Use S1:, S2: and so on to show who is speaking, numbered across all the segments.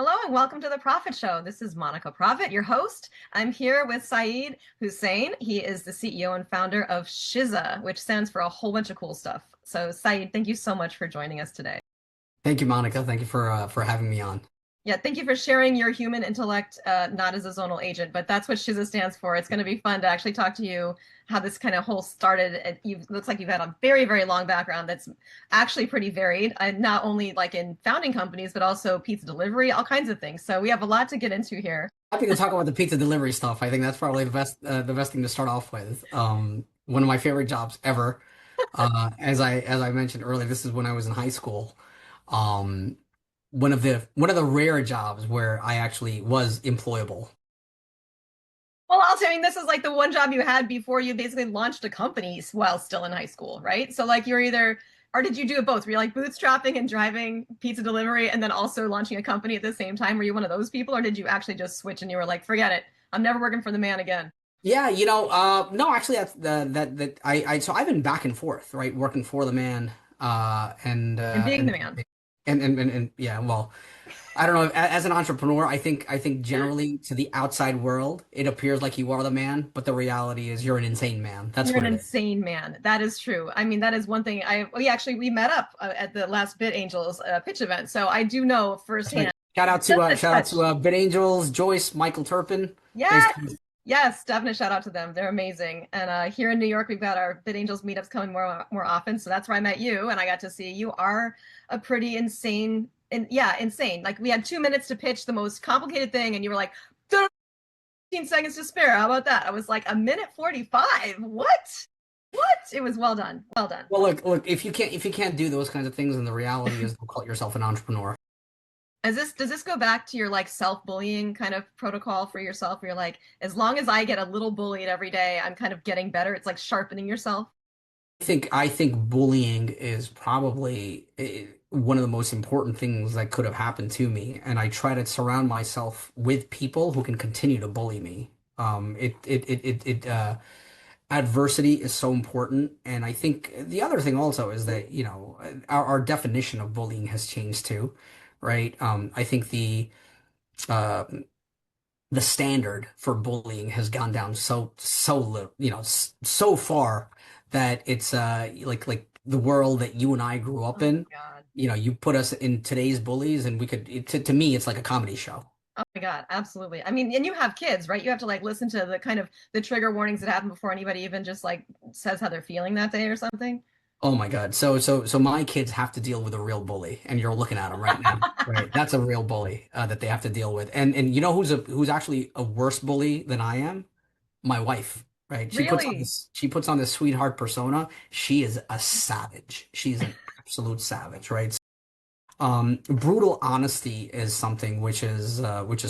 S1: Hello and welcome to the Profit Show. This is Monica Profit, your host. I'm here with Syed Hussain. He is the CEO and founder of Shiza, which stands for a whole bunch of cool stuff. So, Syed, thank you so much for joining us today.
S2: Thank you, Monica. Thank you for having me on.
S1: Yeah, thank you for sharing your human intellect, not as a zonal agent, but that's what Shiza stands for. It's going to be fun to actually talk to you how this kind of whole started. Looks like you've had a very, very long background that's actually pretty varied, and not only like in founding companies, but also pizza delivery, all kinds of things. So we have a lot to get into here.
S2: Happy to talk about the pizza delivery stuff. I think that's probably the best thing to start off with. One of my favorite jobs ever. As I mentioned earlier, this is when I was in high school. Um, one of the rare jobs where I actually was employable.
S1: Well, also, I mean, this is like the one job you had before you basically launched a company while still in high school, right? So, like, you're either, or did you do it both? Were you like bootstrapping and driving pizza delivery and then also launching a company at the same time? Were you one of those people, or did you actually just switch and you were like, forget it, I'm never working for the man again?
S2: Yeah, no, actually, that's so I've been back and forth, right, working for the man, and
S1: And
S2: uh,
S1: being the
S2: and
S1: man.
S2: and yeah, well. I don't know. As an entrepreneur, I think generally to the outside world, it appears like you are the man, but the reality is you're an insane man. That's
S1: You're an
S2: what it is.
S1: insane man. That is true. I mean, that is one thing. We met up at the last Bit Angels pitch event, so I do know
S2: That's right.
S1: firsthand
S2: Shout out to
S1: just
S2: uh
S1: a
S2: shout out
S1: touch.
S2: to Bid Angels, Joyce, Michael Turpin. Thanks,
S1: Yes,
S2: guys.
S1: yes, definite shout out to them. They're amazing. And here in New York, we've got our Bid Angels meetups coming more often. So that's where I met you, and I got to see you are a pretty insane, and yeah, insane. Like we had 2 minutes to pitch the most complicated thing, and you were like, 15 seconds to spare. How about that? I was like, a minute 45. What? What? It was well done. Well done.
S2: Well, look. If you can't do those kinds of things, then the reality is don't call yourself an entrepreneur.
S1: Does this go back to your like self-bullying kind of protocol for yourself where you're like, as long as I get a little bullied every day, I'm kind of getting better. It's like sharpening yourself.
S2: I think bullying is probably one of the most important things that could have happened to me, and I try to surround myself with people who can continue to bully me. Adversity is so important, and I think the other thing also is that our definition of bullying has changed too, right? I think uh, the standard for bullying has gone down so little, so far that it's like the world that you and I grew up
S1: Oh my
S2: in.
S1: God.
S2: You put us in today's bullies, and to me, it's like a comedy show.
S1: Oh my God, absolutely. I mean, and you have kids, right? You have to like listen to the kind of the trigger warnings that happen before anybody even just like says how they're feeling that day or something.
S2: Oh my God. So my kids have to deal with a real bully, and you're looking at them right now, right? That's a real bully that they have to deal with. And you know who's actually a worse bully than I am? My wife, right?
S1: Really?
S2: She puts on this sweetheart persona. She is a savage. She's an absolute savage, right? Brutal honesty is something which is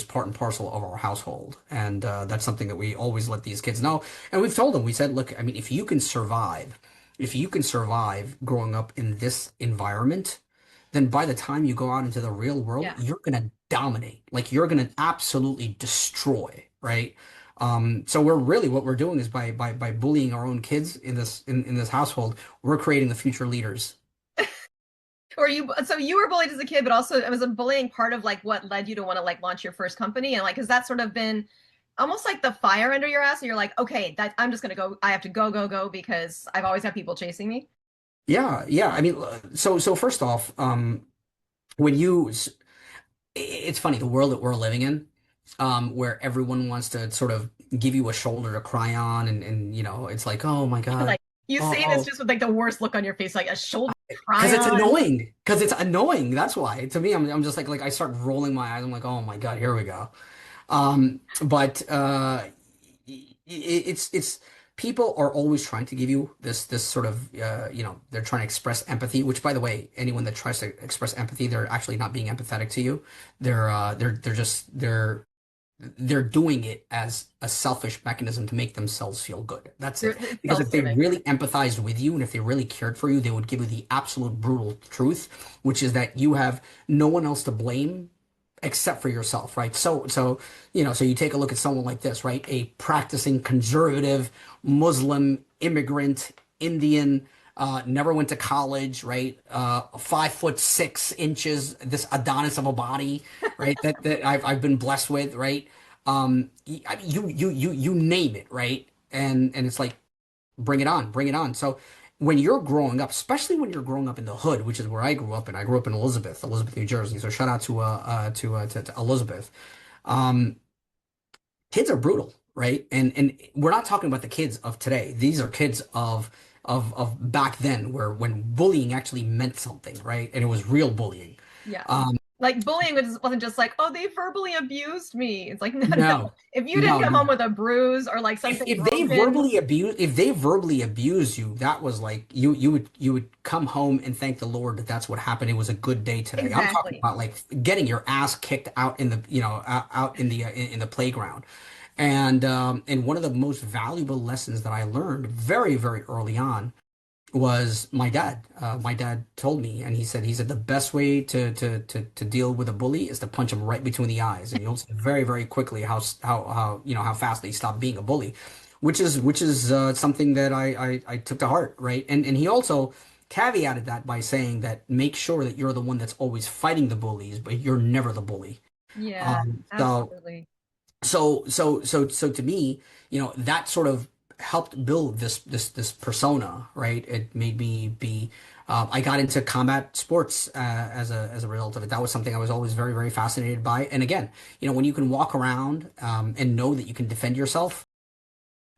S2: part and parcel of our household, and that's something that we always let these kids know. And we've told them, we said, look, I mean, if you can survive growing up in this environment, then by the time you go out into the real world,
S1: Yeah.
S2: you're gonna dominate. Like you're gonna absolutely destroy, right? So what we're doing is by bullying our own kids in this household, we're creating the future leaders.
S1: Or so you were bullied as a kid, but also it was a bullying part of like what led you to want to like launch your first company. And like, has that sort of been almost like the fire under your ass? And you're like, okay, that I'm just gonna go, I have to go, go, go because I've always had people chasing me.
S2: Yeah, yeah. I mean, so first off, when it's funny the world that we're living in, where everyone wants to sort of give you a shoulder to cry on, and it's like, oh my God,
S1: Like you say this
S2: oh,
S1: just with like the worst look on your face, like a shoulder
S2: because
S1: cry
S2: it's
S1: on.
S2: annoying, because it's annoying. That's why. To me, I'm just like I start rolling my eyes. I'm like, oh my God, here we go. But it's people are always trying to give you this sort of they're trying to express empathy, which by the way, anyone that tries to express empathy, they're actually not being empathetic to you. They're doing it as a selfish mechanism to make themselves feel good. That's it.
S1: It's
S2: Because if they
S1: self-serving.
S2: really empathized with you and if they really cared for you, they would give you the absolute brutal truth, which is that you have no one else to blame except for yourself, right? So you take a look at someone like this, right? A practicing conservative Muslim immigrant Indian never went to college, right? 5'6" this Adonis of a body, right? That I've been blessed with, right? You name it, right? And it's like, bring it on, bring it on. So when you're growing up, especially when you're growing up in the hood, which is where I grew up in Elizabeth, New Jersey. So shout out to Elizabeth. Um, Kids are brutal, right? And we're not talking about the kids of today. These are kids of back then, where when bullying actually meant something, right? And it was real bullying.
S1: Yeah.
S2: Um,
S1: Like bullying wasn't just like, oh, they verbally abused me. It's like, no, no.
S2: no,
S1: If you didn't
S2: no,
S1: come home
S2: no.
S1: with a bruise or like something broken,
S2: If they verbally abuse you, that was like you would come home and thank the Lord that that's what happened. It was a good day today. I'm talking
S1: exactly.
S2: about like getting your ass kicked out in the out in the playground. And one of the most valuable lessons that I learned very, very early on was my dad. My dad told me, and he said the best way to deal with a bully is to punch him right between the eyes, and you'll see very, very quickly how how fast they stop being a bully, which is something that I took to heart, right? And he also caveated that by saying that make sure that you're the one that's always fighting the bullies, but you're never the bully.
S1: Yeah,
S2: So
S1: absolutely.
S2: so to me, that sort of helped build this persona, right? It made me be. I got into combat sports as a result of it. That was something I was always very, very fascinated by. And again, when you can walk around and know that you can defend yourself,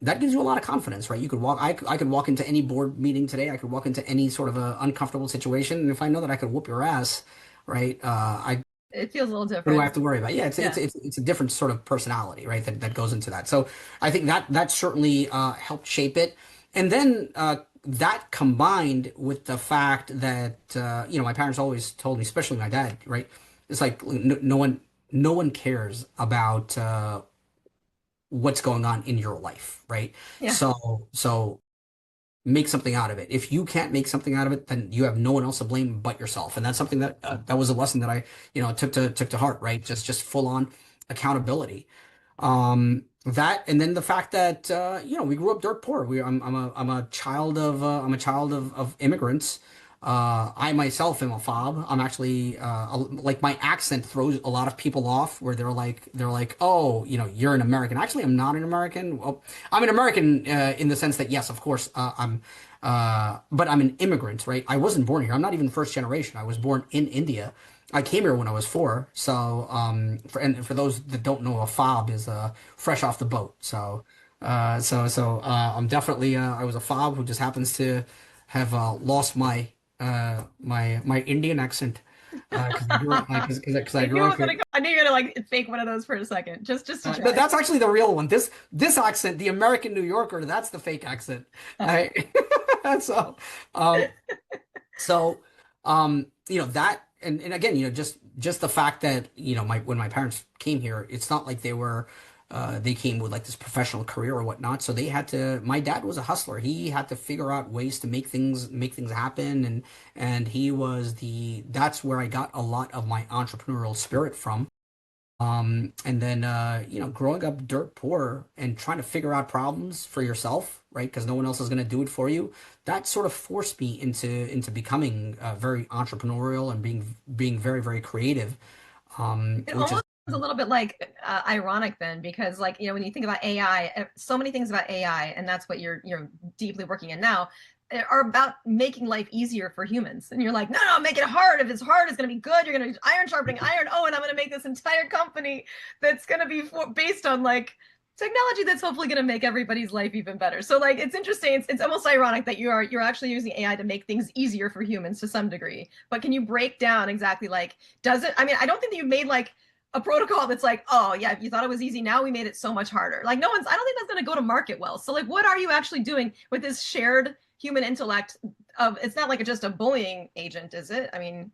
S2: that gives you a lot of confidence, right? You could walk. I could walk into any board meeting today. I could walk into any sort of a uncomfortable situation, and if I know that I could whoop your ass, right? I
S1: It feels a little
S2: what do I
S1: different.
S2: have to worry about? Yeah,
S1: Yeah.
S2: it's a different sort of personality, right? That goes into that. So I think that certainly helped shape it. And then that combined with the fact that my parents always told me, especially my dad, right? It's like no one cares about what's going on in your life, right?
S1: Yeah.
S2: So make something out of it. If you can't make something out of it, then you have no one else to blame but yourself. And that's something that was a lesson that I, took to heart, right? Just full on accountability. That and then the fact that we grew up dirt poor. I'm a child of immigrants. I myself am a fob. I'm actually like my accent throws a lot of people off where they're like, oh, you're an American. Actually, I'm not an American. Well, I'm an American in the sense that yes, of course, but I'm an immigrant, right? I wasn't born here. I'm not even first generation. I was born in India. I came here when I was 4. So, for those that don't know, a fob is fresh off the boat. I'm definitely I was a fob who just happens to have lost my Indian accent because I
S1: I
S2: grew
S1: knew it
S2: up
S1: was gonna
S2: here.
S1: come. I knew you were gonna like fake one of those for a second, just to try.
S2: That's actually the real one. This accent, the American New Yorker, that's the fake accent. I so um so that and again, just the fact that my when my parents came here, it's not like they came with like this professional career or whatnot. So they had to. My dad was a hustler. He had to figure out ways to make things happen, and that's where I got a lot of my entrepreneurial spirit from. And then growing up dirt poor and trying to figure out problems for yourself, right? Because no one else is going to do it for you. That sort of forced me into becoming very entrepreneurial and being very, very creative.
S1: It
S2: Which is
S1: almost is a little bit like ironic then, because like when you think about AI, so many things about AI, and that's what you're deeply working in now, are about making life easier for humans. And you're like, no, no, make it hard. If it's hard, it's going to be good. You're going to iron sharpening iron. Oh, and I'm going to make this entire company that's going to be based on like technology that's hopefully going to make everybody's life even better. So like it's interesting. It's almost ironic that you're actually using AI to make things easier for humans to some degree. But can you break down exactly like does it? I mean, I don't think that you made like a protocol that's like, oh yeah, if you thought it was easy, now we made it so much harder. Like no one's. I don't think that's going to go to market well. So like, what are you actually doing with this shared human intellect? Of it's not like just a bullying agent, is it? I mean,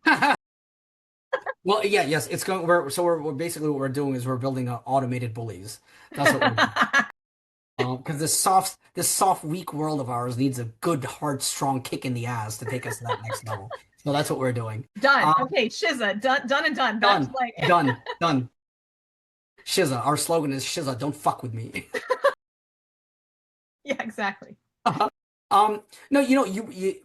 S2: well, yeah, yes, it's going. We're basically what we're doing is we're building automated bullies. That's what we're doing. Because this soft, weak world of ours needs a good, hard, strong kick in the ass to take us to that next level. So that's what we're doing.
S1: done.
S2: Um,
S1: Okay, Shiza, done, done and done. Back to
S2: Done,
S1: like,
S2: done, done. Shiza. Our slogan is Shiza, don't fuck with me.
S1: yeah, exactly.
S2: No,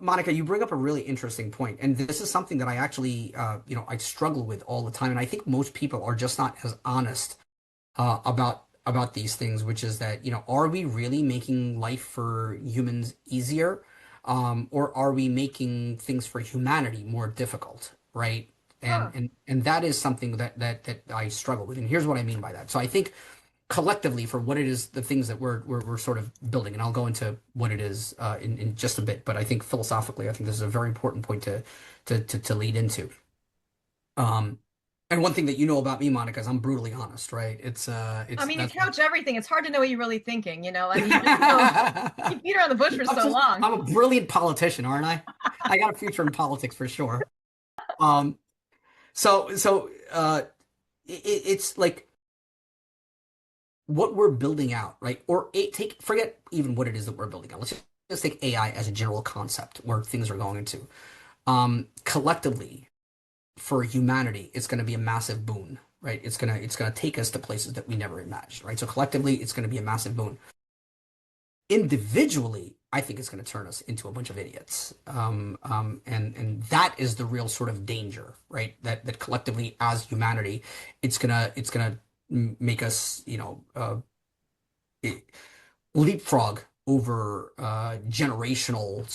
S2: Monica, you bring up a really interesting point, and this is something that I actually, I struggle with all the time, and I think most people are just not as honest about these things, which is that, are we really making life for humans easier, or are we making things for humanity more difficult, right? And
S1: Huh.
S2: and that is something that I struggle with, and here's what I mean by that. So I think collectively for what it is, the things that we're sort of building, and I'll go into what it is in just a bit, but I think philosophically, I think this is a very important point to lead into. Um, and one thing that you know about me, Monica, is I'm brutally honest, right?
S1: I
S2: It's
S1: mean, you
S2: that's
S1: couch everything. It's hard to know what you're really thinking, you know? I mean, you just go, you beat around the bush for so long.
S2: I'm a brilliant politician, aren't I? I got a future in politics for sure. Um, so it's like what we're building out, right? Or take forget even what it is that we're building out. Let's just take AI as a general concept where things are going into. Collectively, for humanity, it's going to be a massive boon, right? It's gonna take us to places that we never imagined, right? So collectively, it's going to be a massive boon. Individually, I think it's going to turn us into a bunch of idiots, and that is the real sort of danger, right? That collectively, as humanity, it's gonna make us, leapfrog over generational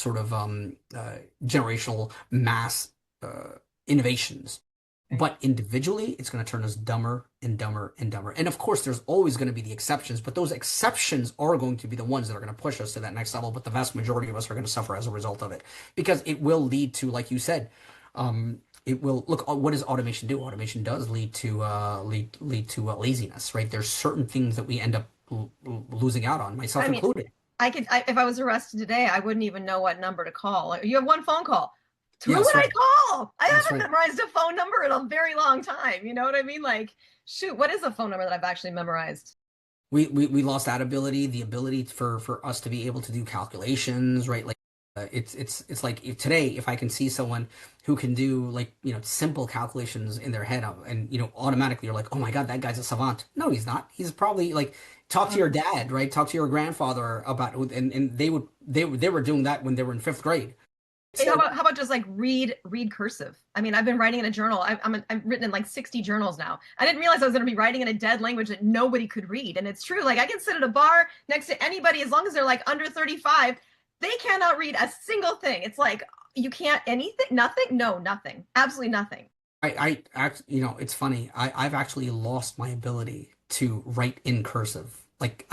S2: mass innovations.
S1: Okay.
S2: But individually, it's going to turn us dumber and dumber and dumber. And of course, there's always going to be the exceptions, but those exceptions are going to be the ones that are going to push us to that next level. But the vast majority of us are going to suffer as a result of it because it will lead to, like you said, it will look. What does automation do? Automation does lead to laziness, right? There's certain things that we end up losing out on,
S1: I
S2: myself
S1: mean,
S2: included.
S1: if I was arrested today, I wouldn't even know what number to call. Like, you have one phone call. Who
S2: Yeah,
S1: would
S2: that's
S1: I
S2: right.
S1: call? I
S2: That's
S1: haven't
S2: right.
S1: memorized a phone number in a very long time. You know what I mean? Like, shoot, what is a phone number that I've actually memorized?
S2: We lost that ability, the ability for us to be able to do calculations, right? Like it's like if today, if I can see someone who can do like simple calculations in their head, and automatically you're like, oh my God, that guy's a savant. No, he's not. He's probably like talk to your dad, right? Talk to your grandfather about, and they were doing that when they were in fifth grade.
S1: Hey,
S2: Still,
S1: how about just like read cursive? I mean, I've been writing in a journal. I've written in like 60 journals now. I didn't realize I was going to be writing in a dead language that nobody could read. And it's true. Like I can sit at a bar next to anybody as long as they're like under 35, they cannot read a single thing. It's like you can't anything, nothing, no, nothing, absolutely nothing.
S2: I act, it's funny. I've actually lost my ability to write in cursive. Like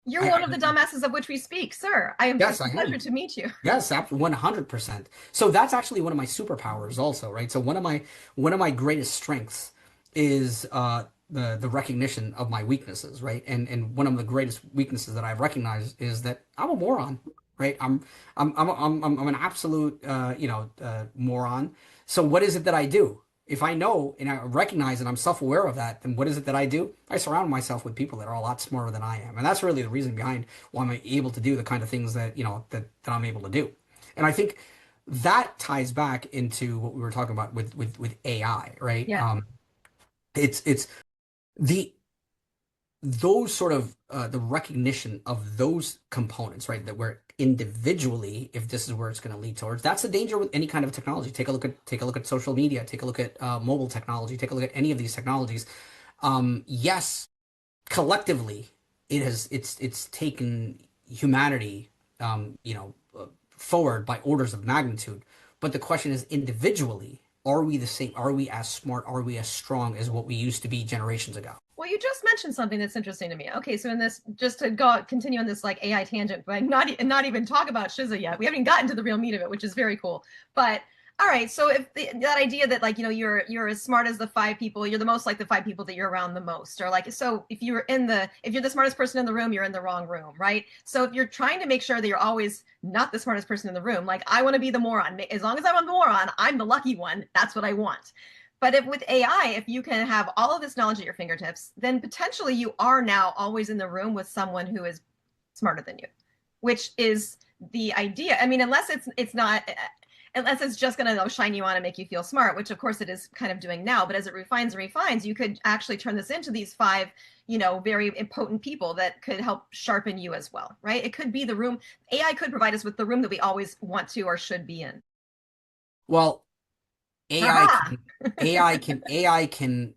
S1: You're
S2: I
S1: one of the dumbasses of which we speak, sir. I am. It's
S2: yes,
S1: a
S2: I
S1: pleasure
S2: am.
S1: to meet you.
S2: Yes, 100%. So that's actually one of my superpowers also, right? So one of my greatest strengths is the recognition of my weaknesses, right? And one of the greatest weaknesses that I've recognized is that I'm a moron, right? I'm an absolute moron. So what is it that I do? If I know and I recognize and I'm self-aware of that, then what is it that I do? I surround myself with people that are a lot smarter than I am. And that's really the reason behind why I'm able to do the kind of things that I'm able to do. And I think that ties back into what we were talking about with AI, right?
S1: Yeah.
S2: It's the those sort of the recognition of those components, right? That we're individually, if this is where it's going to lead towards, that's the danger with any kind of technology. Take a look at social media. Take a look at mobile technology. Take a look at any of these technologies. Yes, collectively, it's taken humanity, forward by orders of magnitude. But the question is, individually, are we the same? Are we as smart? Are we as strong as what we used to be generations ago?
S1: Well, you just mentioned something that's interesting to me. Okay, so in this, just to go continue on this like AI tangent, but not even talk about Shiza yet. We haven't even gotten to the real meat of it, which is very cool. But all right, so if that idea that like you're as smart as the five people, you're the most like the five people that you're around the most, or like so if you're the smartest person in the room, you're in the wrong room, right? So if you're trying to make sure that you're always not the smartest person in the room, like I want to be the moron. As long as I'm the moron, I'm the lucky one. That's what I want. But if with AI, if you can have all of this knowledge at your fingertips, then potentially you are now always in the room with someone who is smarter than you, which is the idea. I mean, unless it's not. unless it's just going to shine you on and make you feel smart, which of course it is kind of doing now. But as it refines and refines, you could actually turn this into these five, very potent people that could help sharpen you as well, right? It could be the room. AI could provide us with the room that we always want to or should be in.
S2: Well, AI
S1: Aha!
S2: can AI can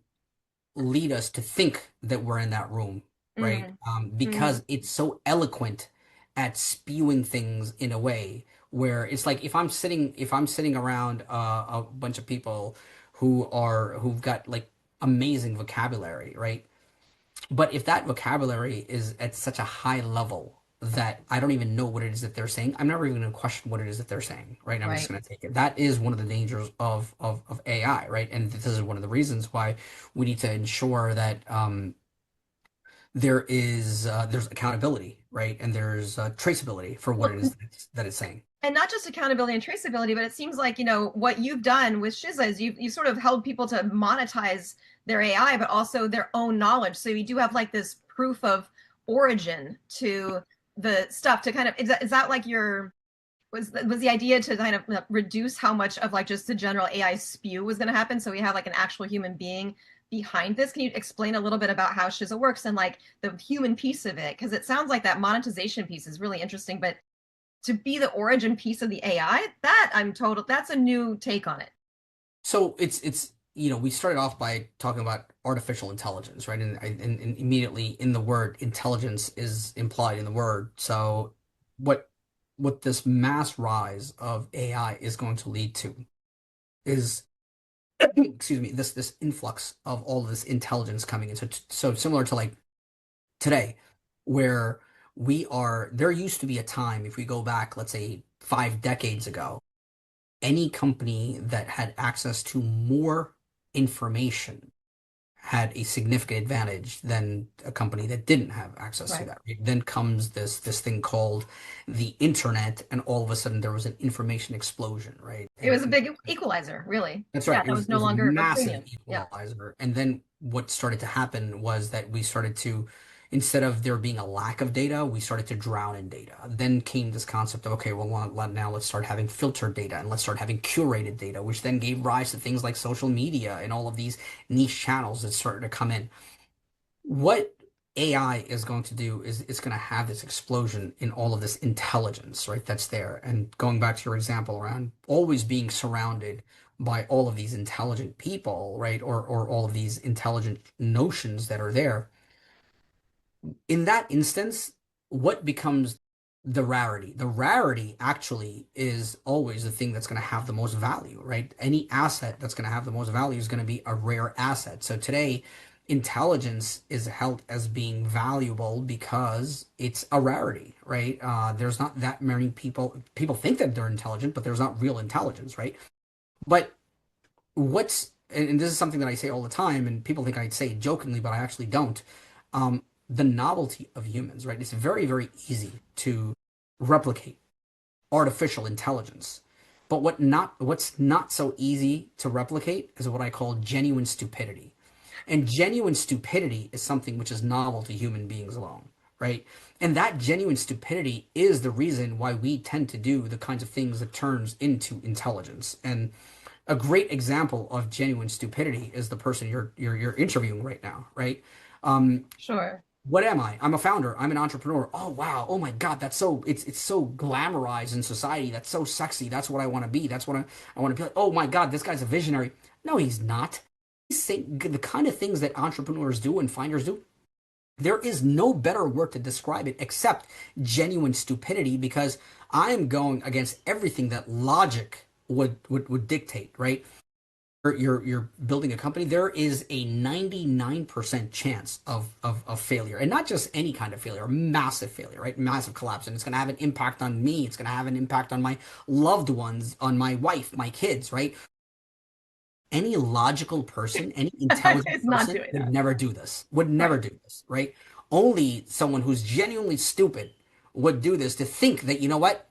S2: lead us to think that we're in that room, right?
S1: Mm, mm,
S2: Because it's so eloquent at spewing things in a way where it's like if I'm sitting around a bunch of people who've got like amazing vocabulary, right? But if that vocabulary is at such a high level that I don't even know what it is that they're saying, I'm never even going to question what it is that they're saying, right? I'm just
S1: right.
S2: going to take it. That is one of the dangers of AI, right? And this is one of the reasons why we need to ensure that there's accountability, right? And there's traceability for what
S1: Well,
S2: it is that it's saying.
S1: and not just accountability and traceability, but it seems like what you've done with Shiza is you sort of held people to monetize their AI, but also their own knowledge. So you do have like this proof of origin to the stuff to kind of is that like your was the idea to kind of reduce how much of like just the general AI spew was going to happen, so we have like an actual human being behind this. Can you explain a little bit about how Shiza works and like the human piece of it? Because it sounds like that monetization piece is really interesting, but to be the origin piece of the AI, that's a new take on it.
S2: So it's we started off by talking about artificial intelligence, right? And immediately in the word intelligence is implied in the word. So what what this mass rise of AI is going to lead to is excuse me, this influx of all of this intelligence coming in. So similar to like today, where there used to be a time, if we go back, let's say 5 decades ago, any company that had access to more information had a significant advantage than a company that didn't have access to
S1: Right.
S2: that. Right? Then comes this thing called the internet, and all of a sudden there was an information explosion, right?
S1: It was a
S2: And
S1: big equalizer, really.
S2: that's
S1: Yeah,
S2: right.
S1: that was
S2: It
S1: no
S2: was a
S1: longer a
S2: massive
S1: premium. Yeah.
S2: equalizer. And then what started to happen was that we started to, instead of there being a lack of data, we started to drown in data. Then came this concept of, okay, well, now let's start having filtered data and let's start having curated data, which then gave rise to things like social media and all of these niche channels that started to come in. What AI is going to do is it's going to have this explosion in all of this intelligence, right? That's there. And going back to your example around always being surrounded by all of these intelligent people, right? Or all of these intelligent notions that are there. In that instance, what becomes the rarity? The rarity actually is always the thing that's going to have the most value, right? Any asset that's going to have the most value is going to be a rare asset. So today, intelligence is held as being valuable because it's a rarity, right? There's not that many people think that they're intelligent, but there's not real intelligence, right? But and this is something that I say all the time, and people think I say it jokingly, but I actually don't. The novelty of humans, right? It's very, very easy to replicate artificial intelligence. But what's not so easy to replicate is what I call genuine stupidity. And genuine stupidity is something which is novel to human beings alone, right? And that genuine stupidity is the reason why we tend to do the kinds of things that turns into intelligence. And a great example of genuine stupidity is the person you're interviewing right now, right? Um,
S1: Sure.
S2: what am I? I'm a founder. I'm an entrepreneur. Oh wow. Oh my God. It's so glamorized in society. That's so sexy. That's what I want to be. That's what I want to be like. Oh my God, this guy's a visionary. No, he's not. He's saying the kind of things that entrepreneurs do and finders do. There is no better word to describe it except genuine stupidity because I'm going against everything that logic would dictate, right? You're building a company, there is a 99% chance of failure. And not just any kind of failure, massive failure, right? Massive collapse. And it's going to have an impact on me. It's going to have an impact on my loved ones, on my wife, my kids, right? Any logical person, any intelligent
S1: It's not
S2: person
S1: doing
S2: would
S1: that.
S2: never do this, would never
S1: Right.
S2: do this, right? Only someone who's genuinely stupid would do this to think that, you know what?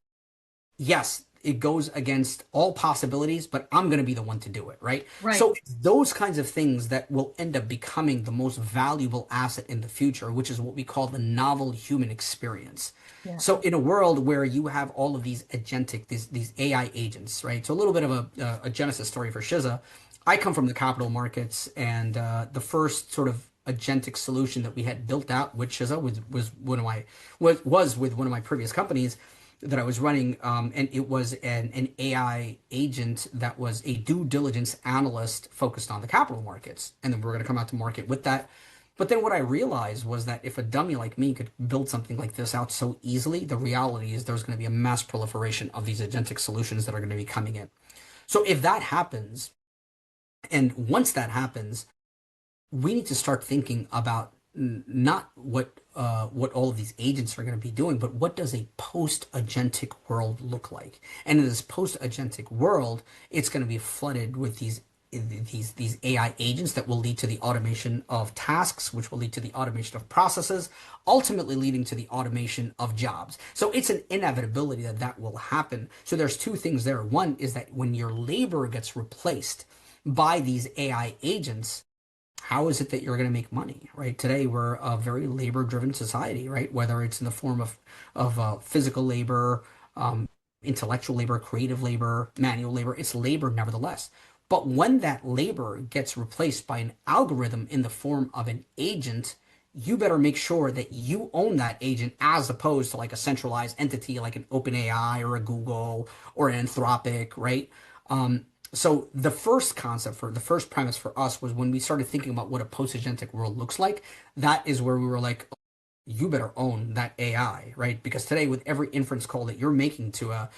S2: Yes, it goes against all possibilities, but I'm going to be the one to do it, right?
S1: Right.
S2: So it's those kinds of things that will end up becoming the most valuable asset in the future, which is what we call the novel human experience.
S1: Yeah.
S2: So in a world where you have all of these agentic, these AI agents, right? So a little bit of a genesis story for Shiza. I come from the capital markets, and the first sort of agentic solution that we had built out with Shiza was one of my was with one of my previous companies that I was running, and it was an AI agent that was a due diligence analyst focused on the capital markets, and then we are going to come out to market with that. But then what I realized was that if a dummy like me could build something like this out so easily, the reality is there's going to be a mass proliferation of these agentic solutions that are going to be coming in. So if that happens, and once that happens, we need to start thinking about not what all of these agents are going to be doing, but what does a post-agentic world look like? And in this post-agentic world, it's going to be flooded with these AI agents that will lead to the automation of tasks, which will lead to the automation of processes, ultimately leading to the automation of jobs. So it's an inevitability that that will happen. So there's two things there. One is that when your labor gets replaced by these AI agents, how is it that you're going to make money, right? Today we're a very labor-driven society, right? Whether it's in the form of physical labor, intellectual labor, creative labor, manual labor, it's labor nevertheless. But when that labor gets replaced by an algorithm in the form of an agent, you better make sure that you own that agent as opposed to like a centralized entity like an OpenAI or a Google or an Anthropic, right? So the first concept for the first premise for us was when we started thinking about what a post-agentic world looks like, that is where we were like, you better own that AI, right? Because today with every inference call that you're making to a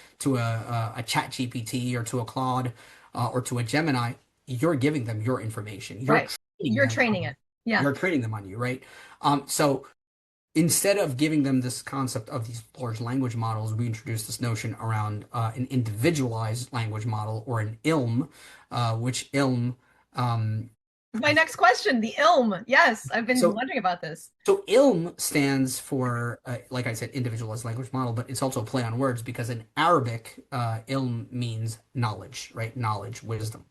S2: chat GPT or to a Claude or to a Gemini, you're giving them your information.
S1: Right. You're training it. Yeah.
S2: You're training them on you, right? So instead of giving them this concept of these large language models, we introduced this notion around an individualized language model or an ILM, which ILM,
S1: My next question, the ILM. Yes, I've been
S2: so
S1: wondering about this.
S2: so ILM stands for, like I said, individualized language model, but it's also a play on words because in Arabic, ILM means knowledge, right? Knowledge, wisdom.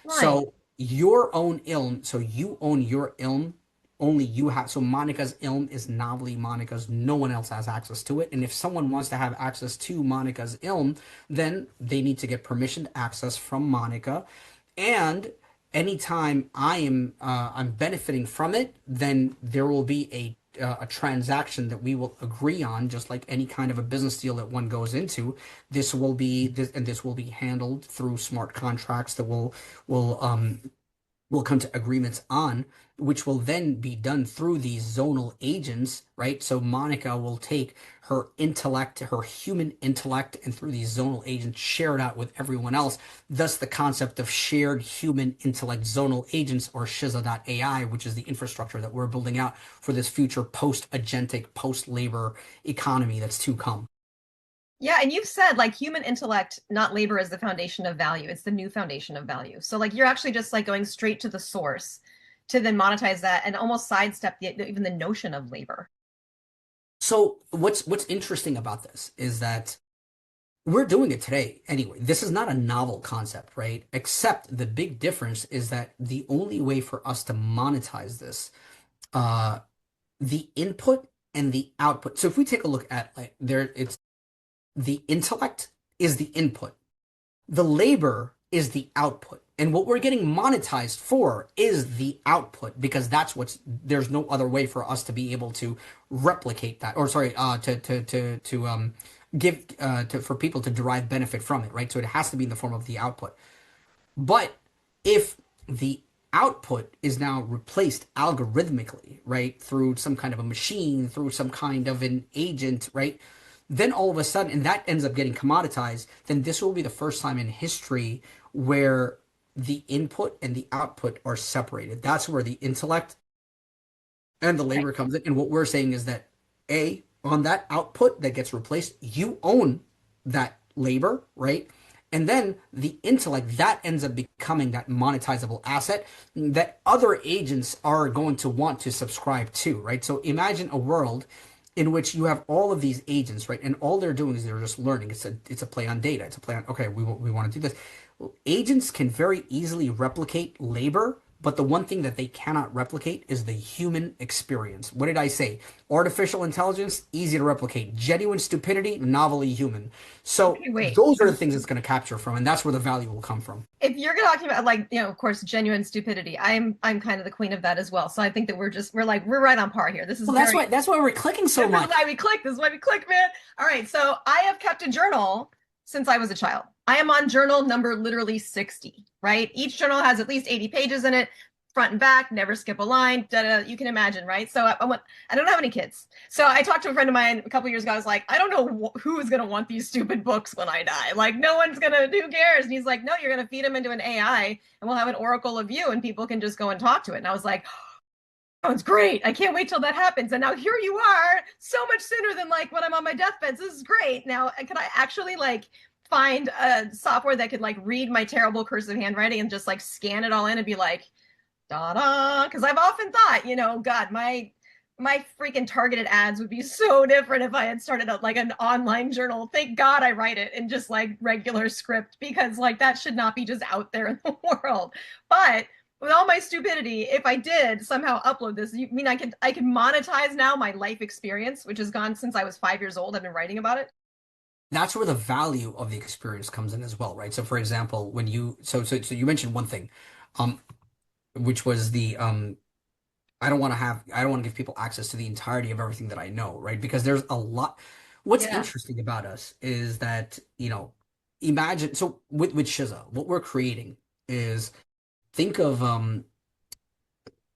S1: Right.
S2: So your own ilm, so you own your ilm, only you have. So Monica's ilm is novelly Monica's. No one else has access to it. And if someone wants to have access to Monica's ilm, then they need to get permission to access from Monica. And anytime I'm benefiting from it, then there will be a transaction that we will agree on, just like any kind of a business deal that one goes into. This will be handled through smart contracts that will come to agreements on, which will then be done through these zonal agents, right? So Monica will take her intellect, her human intellect, and through these zonal agents share it out with everyone else. Thus, the concept of shared human intellect zonal agents, or Shiza.ai, which is the infrastructure that we're building out for this future post-agentic, post-labor economy that's to come.
S1: Yeah, and you've said like human intellect, not labor, is the foundation of value. It's the new foundation of value. So like you're actually just like going straight to the source to then monetize that and almost sidestep even the notion of labor.
S2: So what's interesting about this is that we're doing it today anyway. This is not a novel concept, right? Except the big difference is that the only way for us to monetize this, uh, the input and the output. So if we take a look at like there, it's the intellect is the input, the labor is the output. And what we're getting monetized for is the output because there's no other way for us to be able to replicate that, or sorry, to give for people to derive benefit from it, right? So it has to be in the form of the output. But if the output is now replaced algorithmically, right, through some kind of a machine, through some kind of an agent, right, then all of a sudden, and that ends up getting commoditized, then this will be the first time in history where the input and the output are separated. That's where the intellect and the
S1: Right.
S2: labor comes in. And what we're saying is that on that output that gets replaced, you own that labor, right? And then the intellect that ends up becoming that monetizable asset that other agents are going to want to subscribe to, right? So imagine a world in which you have all of these agents, right? And all they're doing is they're just learning. It's a play on data. It's a play on, okay, we want to do this. Well, agents can very easily replicate labor, but the one thing that they cannot replicate is the human experience. What did I say? Artificial intelligence, easy to replicate. Genuine stupidity, novelly human. So
S1: Okay, wait.
S2: those are the things it's going to capture from, and that's where the value will come from.
S1: If you're talking about like, of course, genuine stupidity, I'm kind of the queen of that as well. So I think that we're right on par here. This is
S2: Well,
S1: very
S2: that's why we're clicking so
S1: This is
S2: much.
S1: why we click. This is why we click, man. All right. So I have kept a journal since I was a child. I am on journal number literally 60, right? Each journal has at least 80 pages in it, front and back, never skip a line. Da, da, you can imagine, right? So I don't have any kids. So I talked to a friend of mine a couple years ago. I was like, I don't know who's going to want these stupid books when I die. Like, no one's going to, who cares? And he's like, no, you're going to feed them into an AI and we'll have an oracle of you and people can just go and talk to it. And I was like, oh, it's great. I can't wait till that happens. And now here you are, so much sooner than like when I'm on my deathbed. This is great. Now, can I actually like find a software that could like read my terrible cursive handwriting and just like scan it all in and be like, da da? Because I've often thought, God, my freaking targeted ads would be so different if I had started like an online journal. Thank God I write it in just like regular script because like that should not be just out there in the world. But with all my stupidity, if I did somehow upload this, you mean I could monetize now my life experience, which has gone since I was 5 years old. I've been writing about it.
S2: That's where the value of the experience comes in as well, right? So, for example, when you so you mentioned one thing, um, which was the I don't want to give people access to the entirety of everything that I know, right? Because there's a lot. What's
S1: Yeah.
S2: interesting about us is that, imagine so with Shiza, what we're creating is think of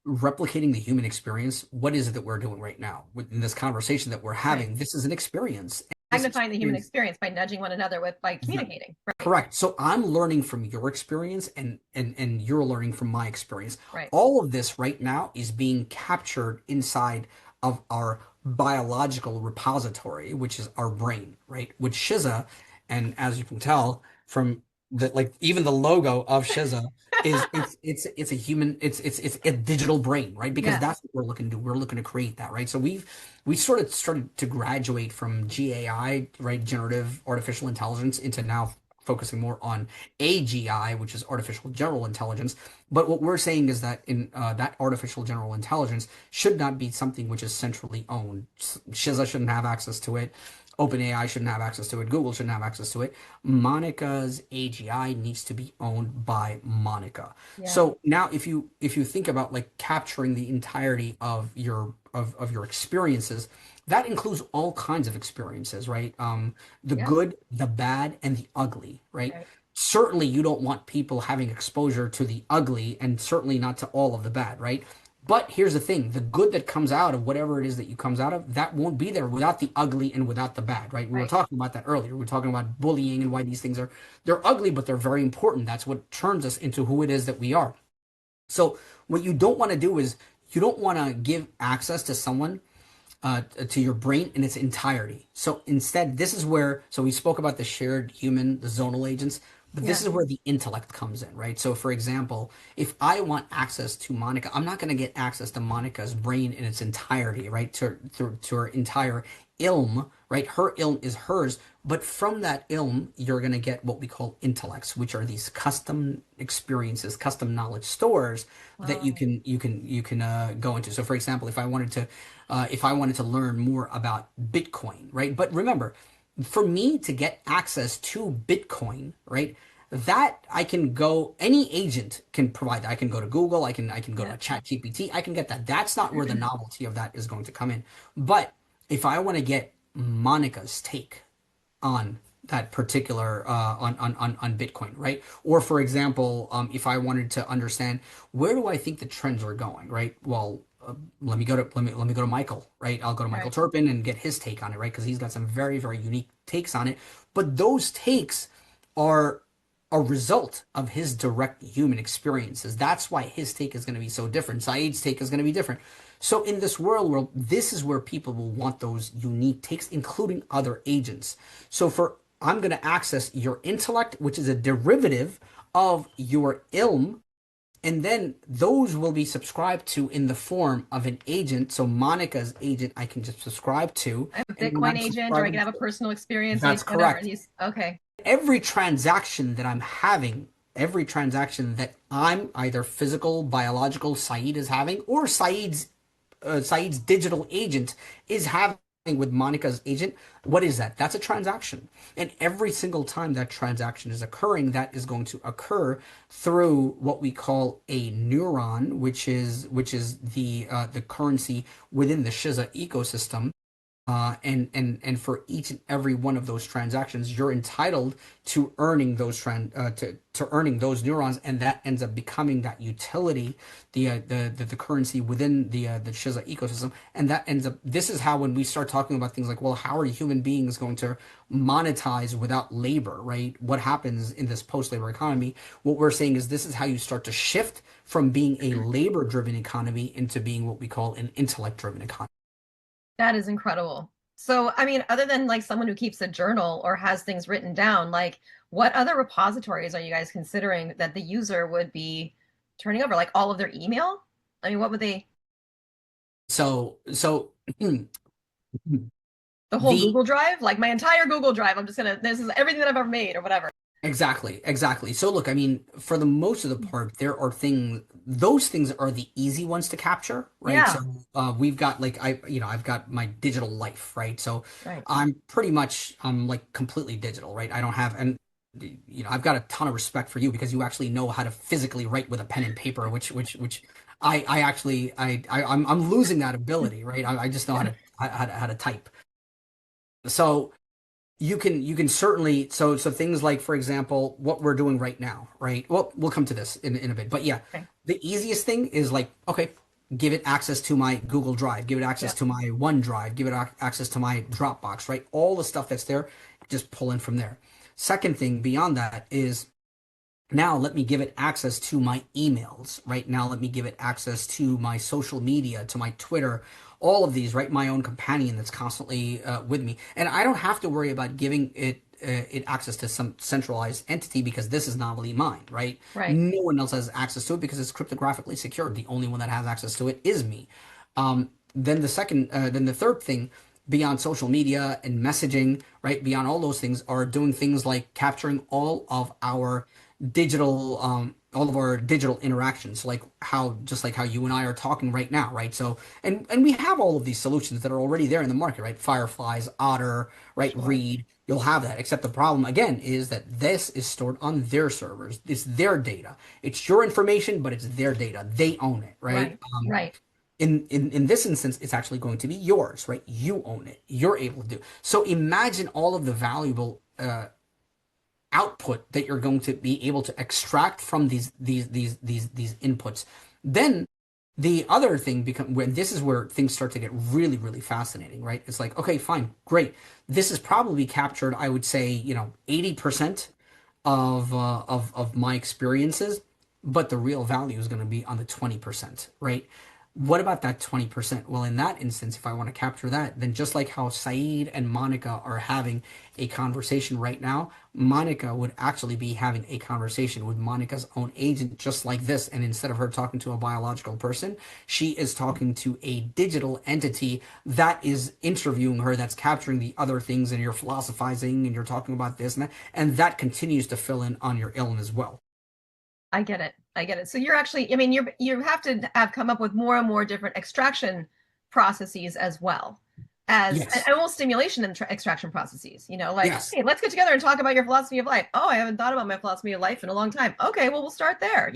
S2: replicating the human experience. What is it that we're doing right now within this conversation that we're
S1: Right.
S2: having? This is an experience. And this
S1: Magnifying the human
S2: experience,
S1: experience by nudging one another by
S2: yeah,
S1: communicating. Right.
S2: correct. So I'm learning from your experience and you're learning from my experience.
S1: Right.
S2: All of this right now is being captured inside of our biological repository, which is our brain, right? With Shiza, and as you can tell from the like even the logo of Shiza is it's a human it's a digital brain, right? Because
S1: Yes.
S2: that's what we're looking to do. We're looking to create that, right? So we sort of started to graduate from GAI, right, generative artificial intelligence, into now focusing more on AGI, which is artificial general intelligence. But what we're saying is that in that artificial general intelligence should not be something which is centrally owned. Shiza shouldn't have access to it. OpenAI shouldn't have access to it. Google shouldn't have access to it. Monica's AGI needs to be owned by Monica.
S1: Yeah.
S2: So now if you think about like capturing the entirety of your experiences, that includes all kinds of experiences, right? The
S1: Yeah.
S2: good, the bad, and the ugly, right?
S1: Right.
S2: Certainly you don't want people having exposure to the ugly and certainly not to all of the bad, right? But here's the thing, the good that comes out of whatever it is that you comes out of, that won't be there without the ugly and without the bad, right? We were
S1: Right.
S2: talking about that earlier. We were talking about bullying and why these things they're ugly, but they're very important. That's what turns us into who it is that we are. So what you don't want to do is you don't want to give access to someone to your brain in its entirety. So instead, this is where, so we spoke about the shared human, the zonal agents, but this
S1: Yeah.
S2: is where the intellect comes in, right? So for example, if I want access to Monica, I'm not going to get access to Monica's brain in its entirety, right? To her entire ilm, right? Her ilm is hers, but from that ilm, you're going to get what we call intellects, which are these custom experiences, custom knowledge stores that
S1: Wow.
S2: you can go into. So for example, if I wanted to learn more about Bitcoin, right? But remember, for me to get access to Bitcoin, right? That I can go, any agent can provide that. I can go to Google, I can go to
S1: Yeah.
S2: ChatGPT, I can get that. That's not where the novelty of that is going to come in. But if I want to get Monica's take on that particular on Bitcoin, right? Or for example, if I wanted to understand where do I think the trends are going, right? Well, let me go to Michael, right? I'll go to Michael
S1: Right.
S2: Turpin and get his take on it, right? Because he's got some very unique takes on it. But those takes are a result of his direct human experiences. That's why his take is going to be so different. Saeed's take is going to be different. So in this world, this is where people will want those unique takes, including other agents. So for I'm going to access your intellect, which is a derivative of your ilm, And then those will be subscribed to in the form of an agent. So Monica's agent, I can just subscribe to.
S1: I have a
S2: And when
S1: Bitcoin
S2: I'm
S1: agent, or I can
S2: subscribing
S1: have a
S2: to,
S1: personal experience
S2: that's
S1: agent, whatever.
S2: correct.
S1: Okay,
S2: Every transaction that I'm having, every transaction that I'm either physical, biological, Saeed is having, or Saeed's digital agent is having with Monica's agent, what is that? That's a transaction. And every single time that transaction is occurring, that is going to occur through what we call a neuron, which is the currency within the Shiza ecosystem. And for each and every one of those transactions, you're entitled to earning to earning those neurons, and that ends up becoming that utility, the currency within the Shiza ecosystem, and that ends up. This is how when we start talking about things like, well, how are human beings going to monetize without labor, right? What happens in this post-labor economy? What we're saying is this is how you start to shift from being a labor-driven economy into being what we call an intellect-driven economy.
S1: that is incredible. So, I mean, other than like someone who keeps a journal or has things written down, like what other repositories are you guys considering that the user would be turning over? Like all of their email? I mean, what would they,
S2: So
S1: the whole
S2: the
S1: Google Drive? Like my entire Google Drive, I'm just gonna, this is everything that I've ever made or whatever.
S2: exactly. So look, I mean, for the most of the part, there are things, those things are the easy ones to capture, right? So
S1: Yeah,
S2: we've got like I've got my digital life, right? So
S1: right.
S2: I'm like completely digital, right? I don't have and I've got a ton of respect for you because you actually know how to physically write with a pen and paper, which I actually I'm losing that ability, right? I just know how to type. So you can certainly so things like for example what we're doing right now, right? Well, we'll come to this in a bit, but yeah,
S1: Okay.
S2: the easiest thing is like, okay, give it access to my Google Drive, give it access
S1: Yeah.
S2: to my OneDrive, give it access to my Dropbox, right? All the stuff that's there, just pull in from there. Second thing beyond that is now let me give it access to my emails. Right now, let me give it access to my social media, to my Twitter, all of these, right? My own companion that's constantly with me. And I don't have to worry about giving it access to some centralized entity because this is nominally mine, right?
S1: Right.
S2: No one else has access to it because it's cryptographically secured. The only one that has access to it is me. Then the third thing beyond social media and messaging, right? Beyond all those things are doing things like capturing all of our digital interactions, like how just like how you and I are talking right now, right? So and we have all of these solutions that are already there in the market, right? Fireflies, Otter, right?
S1: Sure.
S2: Read, you'll have that. Except the problem again is that this is stored on their servers. It's their data. It's your information, but it's their data. They own it, right?
S1: Right. Right.
S2: In this instance, it's actually going to be yours, right? You own it. You're able to do. So imagine all of the valuable output that you're going to be able to extract from these inputs. Then the other thing become when this is where things start to get really, really fascinating, right? It's like, okay, fine, great. This is probably captured, I would say, 80% of my experiences, but the real value is going to be on the 20%, right? What about that 20%? Well, in that instance, if I want to capture that, then just like how Saeed and Monica are having a conversation right now, Monica would actually be having a conversation with Monica's own agent, just like this. And instead of her talking to a biological person, she is talking to a digital entity that is interviewing her, that's capturing the other things, and you're philosophizing and you're talking about this and that. And that continues to fill in on your illness as well.
S1: I get it. I get it. So you're actually, I mean, you have to have come up with more and more different extraction processes as well as
S2: Yes.
S1: and almost stimulation and extraction processes. Like,
S2: Yes.
S1: hey, let's get together and talk about your philosophy of life. Oh, I haven't thought about my philosophy of life in a long time. Okay, well, we'll start there.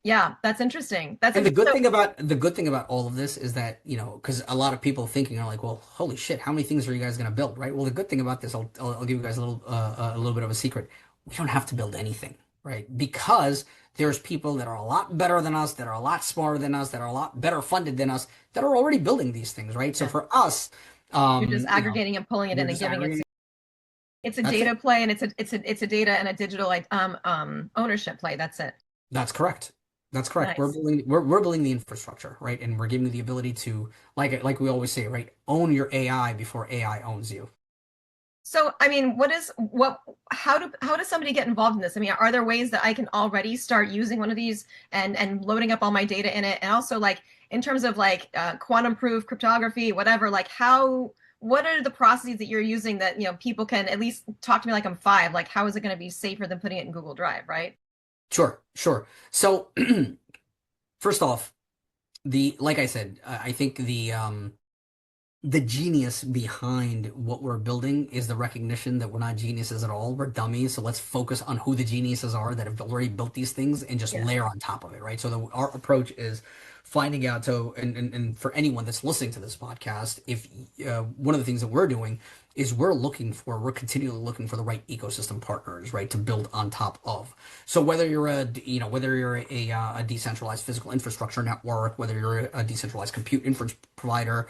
S1: Yeah, that's interesting. That's
S2: And the
S1: interesting.
S2: good
S1: So,
S2: thing about the good thing about all of this is that, because a lot of people thinking are like, well, holy shit, how many things are you guys going to build, right? Well, the good thing about this, I'll give you guys a little bit of a secret. We don't have to build anything, right? Because there's people that are a lot better than us, that are a lot smarter than us, that are a lot better funded than us, that are already building these things, right? So
S1: yeah,
S2: for us,
S1: you're just aggregating and pulling it
S2: we're
S1: in and
S2: just
S1: giving it.
S2: aggregating.
S1: It's a
S2: That's
S1: data
S2: it.
S1: play, and it's a data and a digital like ownership play. That's it.
S2: That's correct. That's correct. We're
S1: Nice.
S2: building we're building the infrastructure, right? And we're giving you the ability to, like we always say, right? Own your AI before AI owns you.
S1: So, I mean, how does somebody get involved in this? I mean, are there ways that I can already start using one of these and loading up all my data in it? And also, like, in terms of like quantum proof cryptography, whatever, like what are the processes that you're using that, people can at least talk to me like I'm five? Like, how is it going to be safer than putting it in Google Drive, right?
S2: Sure, sure. So first off, the like I said, I think the genius behind what we're building is the recognition that we're not geniuses at all. We're dummies. So let's focus on who the geniuses are that have already built these things and just
S1: Yeah.
S2: layer on top of it, right? So our approach is finding out. So, and for anyone that's listening to this podcast, if one of the things that we're doing is we're continually looking for the right ecosystem partners, right, to build on top of. So whether you're a decentralized physical infrastructure network, whether you're a decentralized compute inference provider,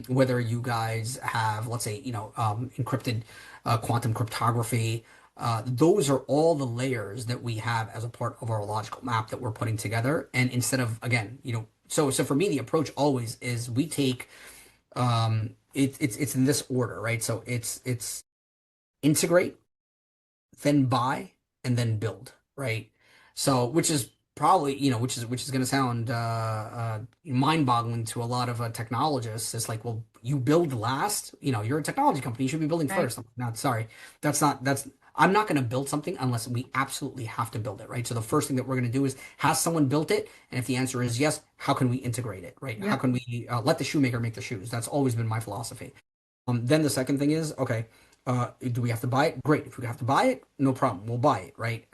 S2: whether you guys have, let's say, encrypted quantum cryptography. Those are all the layers that we have as a part of our logical map that we're putting together. And instead of, again, so for me, the approach always is we take it's in this order, right? So it's integrate, then buy, and then build, right? So, which is probably, which is going to sound mind-boggling to a lot of technologists. It's like, well, you build last. You're a technology company. You should be building
S1: Right.
S2: first. I'm like, no, sorry, that's not. That's I'm not going to build something unless we absolutely have to build it, right? So the first thing that we're going to do is, has someone built it? And if the answer is yes, how can we integrate it, right? How
S1: Yep.
S2: can we let the shoemaker make the shoes? That's always been my philosophy. Then the second thing is, okay, do we have to buy it? Great. If we have to buy it, no problem. We'll buy it, right?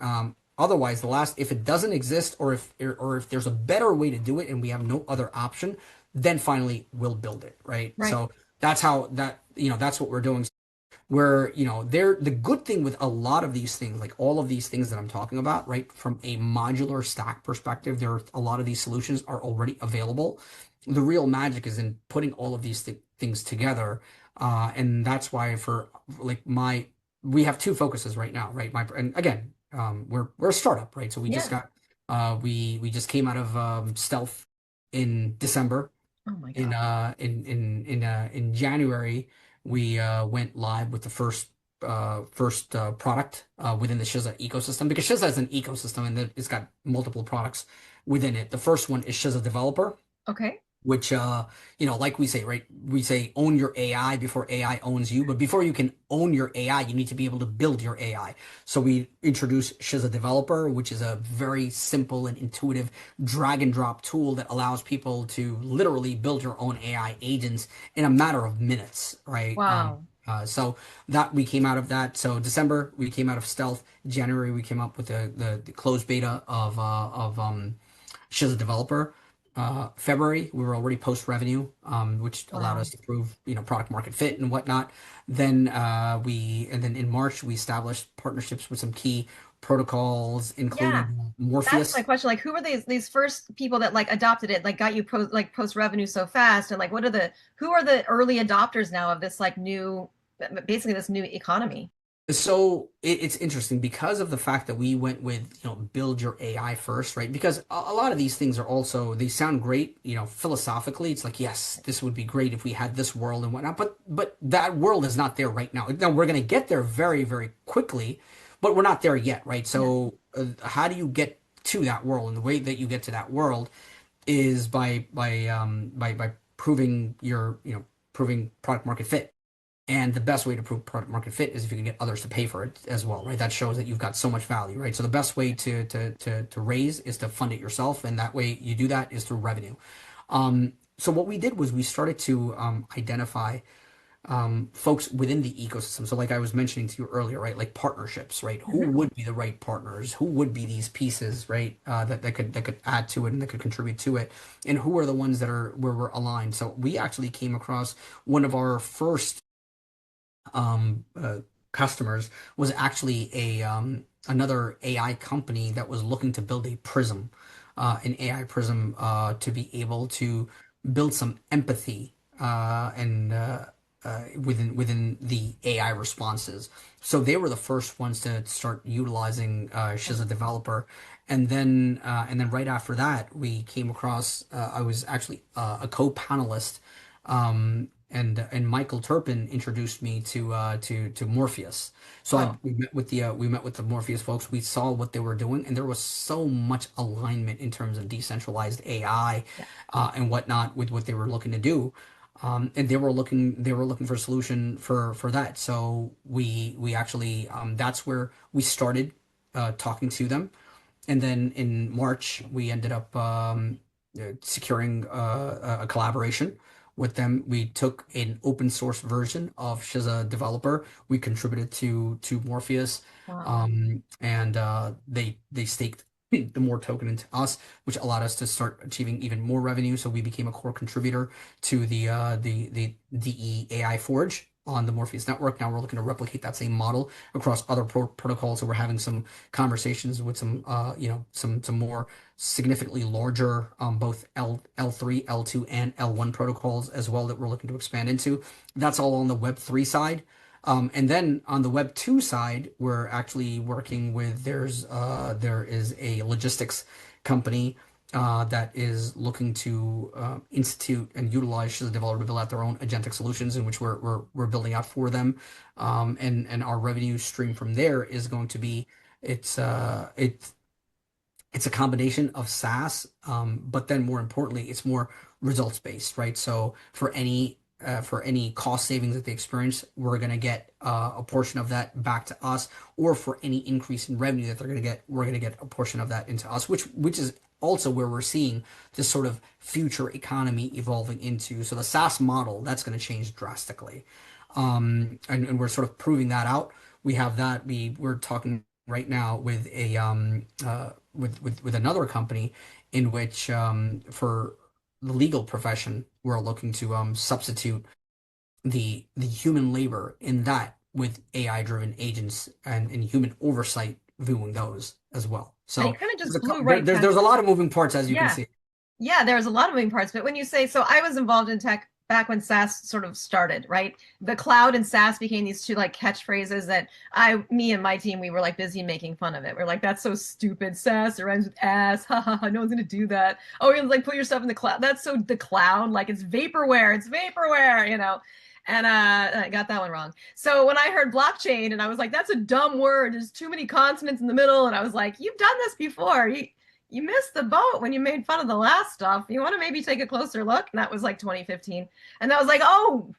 S2: Otherwise, if it doesn't exist, or if there's a better way to do it and we have no other option, then finally we'll build it, right?
S1: Right.
S2: So that's how that's what we're doing. Where, they're the good thing with a lot of these things, like all of these things that I'm talking about, right? From a modular stack perspective, there are a lot of these solutions are already available. The real magic is in putting all of these things together. And that's why for like we have two focuses right now, right? And again, we're a startup, right? So
S1: Yeah.
S2: we just came out of stealth in December.
S1: Oh my
S2: In
S1: God.
S2: in January, we went live with the first product within the Shiza ecosystem, because Shiza is an ecosystem and it's got multiple products within it. The first one is Shiza Developer,
S1: Okay.
S2: which like we say, right, we say own your AI before AI owns you, but before you can own your AI, you need to be able to build your AI. So we introduced Shiza Developer, which is a very simple and intuitive drag and drop tool that allows people to literally build your own AI agents in a matter of minutes, right?
S1: Wow.
S2: So that we came out of that. So December we came out of stealth. January we came up with the closed beta of Shiza Developer. February, we were already post revenue, which allowed
S1: Wow.
S2: us to prove, product market fit and whatnot. Then in March, we established partnerships with some key protocols,
S1: Yeah.
S2: including
S1: That's my
S2: Morpheus.
S1: question. Like, who were these first people that like adopted it, like got you post revenue so fast, and like who are the early adopters now of this like new, basically this new economy?
S2: So it's interesting because of the fact that we went with, build your AI first, right? Because a lot of these things they sound great, philosophically. It's like, yes, this would be great if we had this world and whatnot, but that world is not there right now. Now we're going to get there very, very quickly, but we're not there yet, right?
S1: Yeah.
S2: So how do you get to that world? And the way that you get to that world is by proving proving product market fit. And the best way to prove product market fit is if you can get others to pay for it as well, right? That shows that you've got so much value, right? So the best way to raise is to fund it yourself, and that way you do that is through revenue. So what we did was we started to identify folks within the ecosystem. So like I was mentioning to you earlier, right? Like partnerships, right? Who
S1: Hmm.
S2: would be the right partners? Who would be these pieces, right? That could add to it and that could contribute to it, and who are the ones that are where we're aligned. So we actually came across one of our first um, uh, customers was actually a another AI company that was looking to build a prism, an AI prism, to be able to build some empathy within the AI responses. So they were the first ones to start utilizing Shiza Developer, and then right after that we came across. I was actually a co-panelist and Michael Turpin introduced me to Morpheus. So
S1: Oh,
S2: we met with the Morpheus folks. We saw what they were doing, and there was so much alignment in terms of decentralized AI
S1: yeah.
S2: and whatnot with what they were looking to do. And they were looking for a solution for that. So we actually that's where we started talking to them. And then in March, we ended up securing a collaboration with them. We took an open source version of Shiza developer. We contributed to Morpheus,
S1: Wow.
S2: and they staked the more token into us, which allowed us to start achieving even more revenue. So we became a core contributor to the DE AI Forge on the Morpheus network. Now we're looking to replicate that same model across other protocols. So we're having some conversations with some some more significantly larger both L3, L2, and L1 protocols as well that we're looking to expand into. That's all on the Web3 side. And then on the Web2 side, we're actually working with there is a logistics company that is looking to institute and utilize the developer to build out their own agentic solutions, in which we're building out for them. And our revenue stream from there is going to be it's uh it's it's a combination of SaaS, but then more importantly, it's more results based, right? So for any cost savings that they experience, we're going to get a portion of that back to us, or for any increase in revenue that they're going to get, we're going to get a portion of that into us, which is also where we're seeing this sort of future economy evolving into. So the SaaS model, that's going to change drastically. And we're sort of proving that out. We have that. We're talking right now with a with another company in which for the legal profession we're looking to substitute the human labor in that with AI driven agents and human oversight viewing those as well.
S1: Now you
S2: So
S1: kind of
S2: there's
S1: just blew right
S2: there's a
S1: past.
S2: lot of moving parts as you can
S1: Yeah.
S2: see.
S1: Yeah, there's a lot of moving parts, but when you say, so I was involved in tech back when SaaS sort of started, right? The cloud and SaaS became these two like catchphrases that me and my team, we were like busy making fun of it. We're like, that's so stupid. SaaS, it rhymes with ass. Ha ha ha. No one's gonna do that. Oh, you're like put your stuff in the cloud. That's so the cloud, like it's vaporware. It's vaporware, you know. And I got that one wrong. So when I heard blockchain, and I was like, that's a dumb word. There's too many consonants in the middle. And I was like, you've done this before. You missed the boat when you made fun of the last stuff. You want to maybe take a closer look? And that was like 2015. And that was like, oh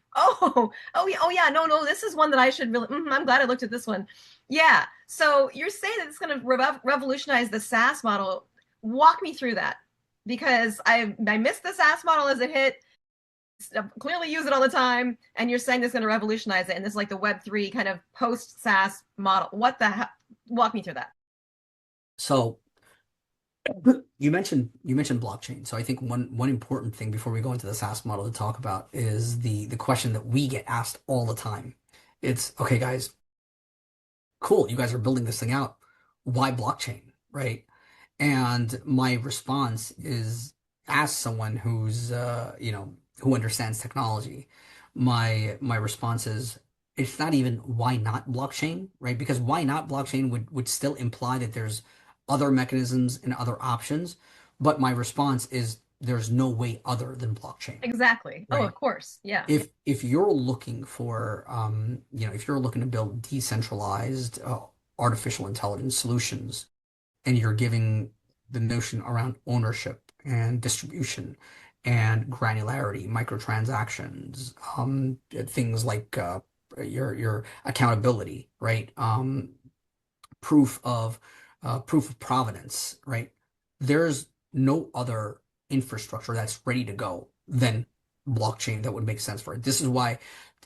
S1: yeah, no, this is one that I should really, I'm glad I looked at this one. Yeah. So you're saying that it's going to revolutionize the SaaS model. Walk me through that because I missed the SaaS model as it hit. Clearly use it all the time, and you're saying this is going to revolutionize it, and this is like the Web3 kind of post SaaS model. What the hell? Walk me through that.
S2: So you mentioned blockchain. So I think one important thing before we go into the SaaS model to talk about is the question that we get asked all the time. It's okay, guys, cool, you guys are building this thing out. Why blockchain, right? And my response is, as someone who's who understands technology, my response is it's not even why not blockchain, right? Because why not blockchain would still imply that there's other mechanisms and other options, but my response is there's no way other than blockchain,
S1: Exactly. Oh,
S2: right?
S1: of course. Yeah.
S2: If you're looking for if you're looking to build decentralized artificial intelligence solutions, and you're giving the notion around ownership and distribution and granularity, microtransactions, things like your accountability, right? Proof of proof of provenance, right? There's no other infrastructure that's ready to go than blockchain that would make sense for it. This is why,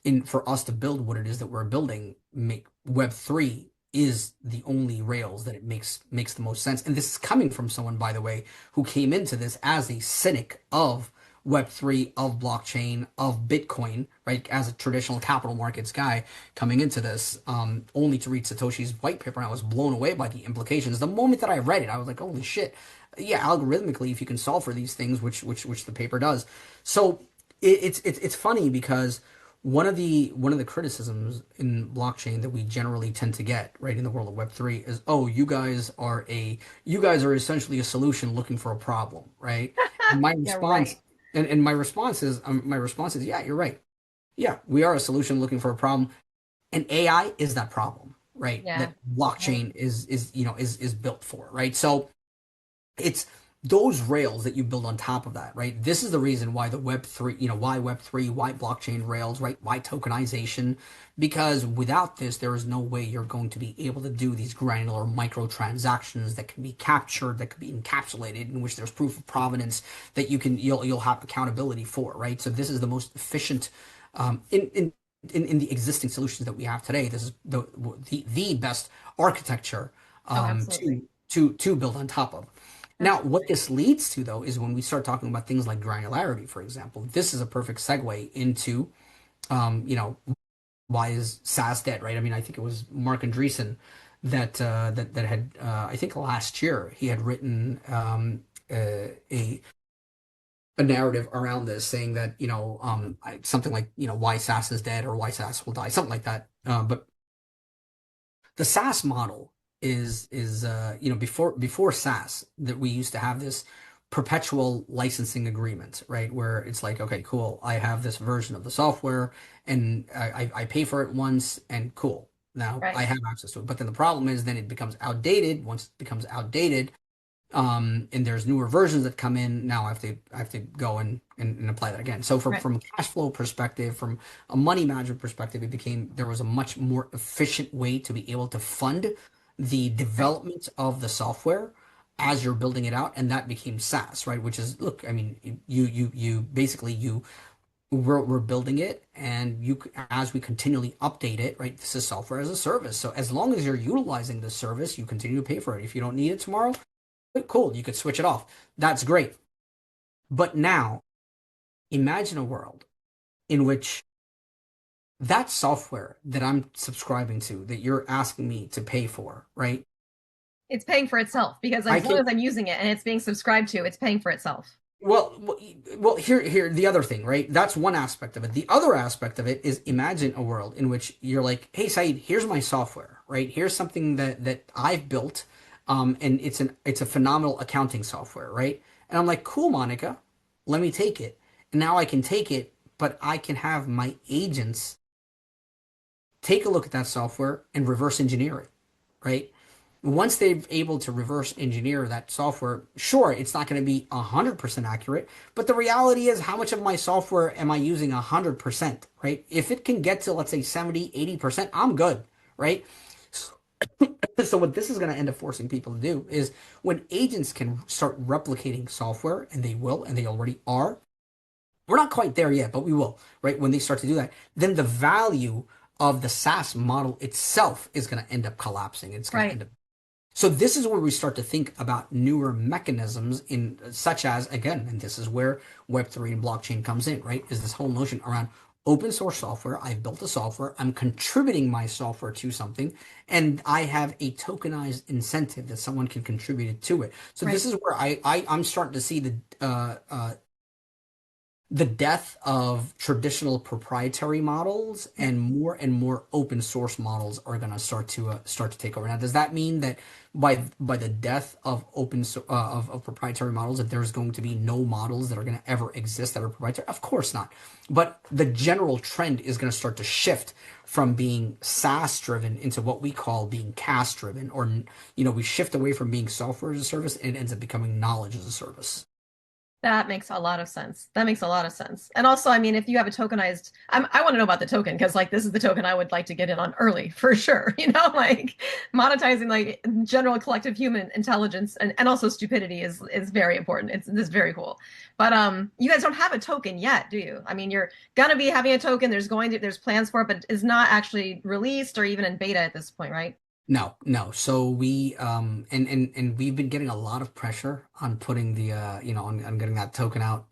S2: in for us to build what it is that we're building, make Web3 is the only rails that it makes the most sense. And this is coming from someone, by the way, who came into this as a cynic of Web3, of blockchain, of Bitcoin, right? As a traditional capital markets guy coming into this, only to read Satoshi's white paper, and I was blown away by the implications. The moment that I read it, I was like, holy shit. Yeah, algorithmically, if you can solve for these things, which the paper does. So it's funny because one of the criticisms in blockchain that we generally tend to get right in the world of Web3 is, oh, you guys are essentially a solution looking for a problem, right? And my
S1: Yeah,
S2: response
S1: right.
S2: and my response is yeah, you're right. Yeah, we are a solution looking for a problem, and AI is that problem, right?
S1: Yeah.
S2: That
S1: Right.
S2: blockchain is built for, right? So it's those rails that you build on top of that, right? This is the reason why the Web3, why Web3, why blockchain rails, right? Why tokenization? Because without this, there is no way you're going to be able to do these granular microtransactions that can be captured, that can be encapsulated, in which there's proof of provenance that you'll have accountability for, right? So this is the most efficient in the existing solutions that we have today. This is the best architecture
S1: Oh,
S2: to
S1: absolutely.
S2: build on top of. Now, what
S1: Absolutely.
S2: this leads to, though, is when we start talking about things like granularity, for example, this is a perfect segue into, you know, why is SaaS dead, right? I mean, I think it was Mark Andreessen that had, I think last year, he had written a narrative around this, saying that something like why SaaS is dead or why SaaS will die, something like that. But the SaaS model is before SaaS that we used to have this perpetual licensing agreement, right? Where it's like, okay, cool, I have this version of the software and I pay for it once and cool. Now I
S1: Right.
S2: have access to it. But then the problem is then it becomes outdated. Once it becomes outdated, and there's newer versions that come in. Now I have to go and apply that again. So
S1: Right.
S2: from a cash flow perspective, from a money management perspective, there was a much more efficient way to be able to fund the
S1: Right.
S2: development of the software as you're building it out, and that became SaaS, right? Which is, look, I mean, you basically we're building it, and as we continually update it, right? This is software as a service. So as long as you're utilizing the service, you continue to pay for it. If you don't need it tomorrow, cool, you could switch it off. That's great. But now, imagine a world in which that software that I'm subscribing to, that you're asking me to pay for, right?
S1: It's paying for itself because
S2: I
S1: as long
S2: can,
S1: as I'm using it and it's being subscribed to, it's paying for itself.
S2: here, the other thing, right? That's one aspect of it. The other aspect of it is, imagine a world in which you're like, hey, Syed, here's my software, right? Here's something that I've built, and it's a phenomenal accounting software, right? And I'm like, cool, Monica, let me take it. And now I can take it, but I can have my agents take a look at that software and reverse engineer it, right? Once they're able to reverse engineer that software, sure, it's not going to be 100% accurate, but the reality is, how much of my software am I using 100%, right? If it can get to, let's say, 70, 80%, I'm good, right? So what this is going to end up forcing people to do is, when agents can start replicating software, and they will, and they already are, we're not quite there yet, but we will, right? When they start to do that, then the value of the SaaS model itself is going to end up collapsing. It's going to
S1: Right.
S2: end up. So this is where we start to think about newer mechanisms, such as, again, and this is where Web3 and blockchain comes in, right? Is this whole notion around open source software. I've built a software. I'm contributing my software to something, and I have a tokenized incentive that someone can contribute to it. So
S1: Right.
S2: this is where I'm starting to see the death of traditional proprietary models,
S1: Yeah.
S2: and more open source models are going to start to take over. Now, does that mean that by the death of of proprietary models, that there's going to be no models that are going to ever exist that are proprietary? Of course not. But the general trend is going to start to shift from being SaaS driven into what we call being CaaS driven, or we shift away from being software as a service, and it ends up becoming knowledge as a service.
S1: That makes a lot of sense. That makes a lot of sense. And also, I mean, if you have a tokenized, I want to know about the token because, like, this is the token I would like to get in on early for sure. Like monetizing like general collective human intelligence and also stupidity is very important. It's very cool. But you guys don't have a token yet, do you? I mean, you're gonna be having a token. There's plans for it, but it's not actually released or even in beta at this point, right?
S2: No, no. So we and we've been getting a lot of pressure on putting on getting that token out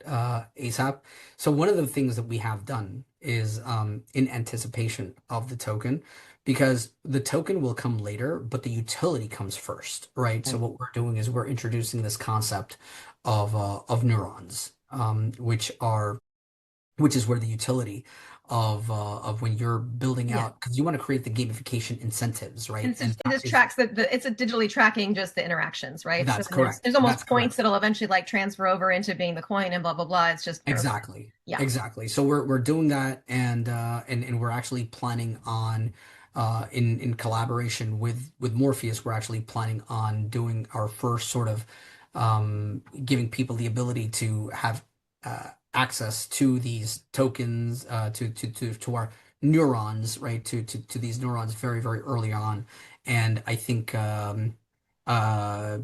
S2: ASAP. So one of the things that we have done is, in anticipation of the token, because the token will come later, but the utility comes first, right? So
S1: Right.
S2: what we're doing is we're introducing this concept of neurons, which is where the utility of when you're building
S1: Yeah.
S2: out, because you want to create the gamification incentives, right?
S1: And
S2: And
S1: it
S2: that
S1: just
S2: is
S1: tracks it's a digitally tracking just the interactions, right? So
S2: that's
S1: then there's
S2: correct.
S1: almost
S2: That's
S1: points
S2: correct.
S1: that'll eventually like transfer over into being the coin and blah blah blah. It's just perfect.
S2: Exactly.
S1: Yeah.
S2: Exactly. So we're doing that, and we're actually planning on in collaboration with Morpheus, we're actually planning on doing our first sort of giving people the ability to have access to these tokens to our neurons, right? To these neurons very, very early on. And I think uh I